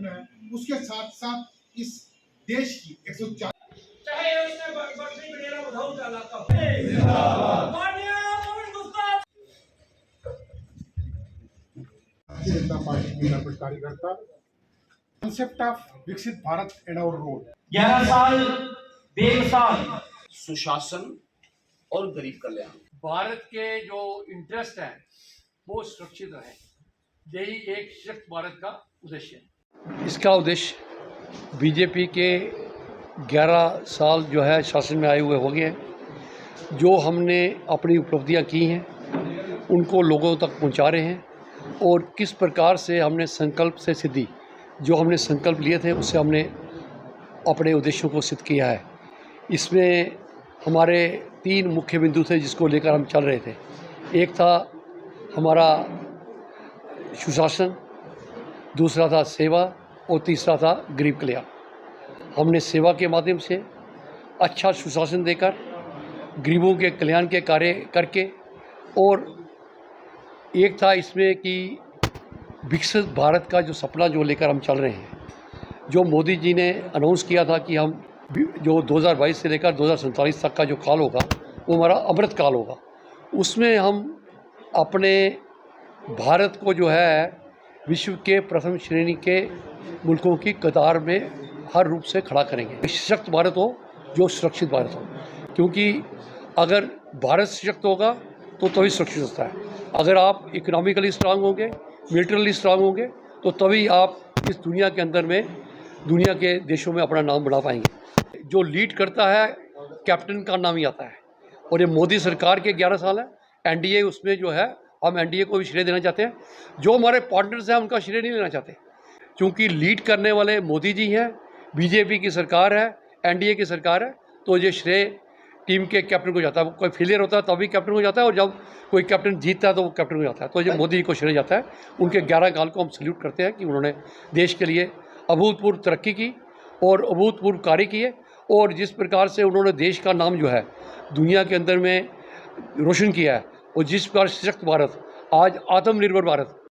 करना है, उसके साथ साथ इस देश की 140 चाहे उसने बकरी बनेरा उधाऊ का इलाका हो। भारतीय जनता पार्टी की नर्मट कार्यकर्ता कॉन्सेप्ट ऑफ विकसित भारत एंड आवर रोड 11 साल डेढ़ साल सुशासन और गरीब कल्याण। भारत के जो इंटरेस्ट हैं वो सुरक्षित रहे, यही एक सशक्त भारत का उद्देश्य है। इसका उद्देश्य बीजेपी के 11 साल जो है शासन में आए हुए हो गए हैं। जो हमने अपनी उपलब्धियां की हैं उनको लोगों तक पहुंचा रहे हैं, और किस प्रकार से हमने संकल्प से सिद्धि, जो हमने संकल्प लिए थे उससे हमने अपने उद्देश्यों को सिद्ध किया है। इसमें हमारे 3 मुख्य बिंदु थे जिसको लेकर हम चल रहे थे। एक था हमारा सुशासन, दूसरा था सेवा, और तीसरा था गरीब कल्याण। हमने सेवा के माध्यम से अच्छा सुशासन देकर गरीबों के कल्याण के कार्य करके, और एक था इसमें कि विकसित भारत का जो सपना जो लेकर हम चल रहे हैं, जो मोदी जी ने अनाउंस किया था कि हम जो 2022 से लेकर 2047 तक का जो काल होगा वो हमारा अमृत काल होगा। उसमें हम अपने भारत को जो है विश्व के प्रथम श्रेणी के मुल्कों की कतार में हर रूप से खड़ा करेंगे। सशक्त भारत हो, जो सुरक्षित भारत हो, क्योंकि अगर भारत सशक्त होगा तो तभी सुरक्षित होता है। अगर आप इकोनॉमिकली स्ट्रांग होंगे, मिलिटरली स्ट्रांग होंगे, तो तभी आप इस दुनिया के अंदर में दुनिया के देशों में अपना नाम बना पाएंगे। जो लीड करता है कैप्टन का नाम ही आता है, और ये मोदी सरकार के 11 साल है। एनडीए उसमें जो है, हम एनडीए को भी श्रेय देना चाहते हैं। जो हमारे पार्टनर्स हैं उनका श्रेय नहीं लेना चाहते, क्योंकि लीड करने वाले मोदी जी हैं, बीजेपी की सरकार है, एनडीए की सरकार है, तो ये श्रेय टीम के कैप्टन को जाता है। कोई फेलियर होता है तभी कैप्टन को जाता है, और जब कोई कैप्टन जीतता है तो वो कैप्टन को जाता है। तो ये मोदी जी को श्रेय जाता है। उनके 11 साल को हम सल्यूट करते हैं कि उन्होंने देश के लिए अभूतपूर्व तरक्की की और अभूतपूर्व कार्य किए, और जिस प्रकार से उन्होंने देश का नाम जो है दुनिया के अंदर में रोशन किया है, और जिस प्रकार सशक्त भारत, आज आत्मनिर्भर भारत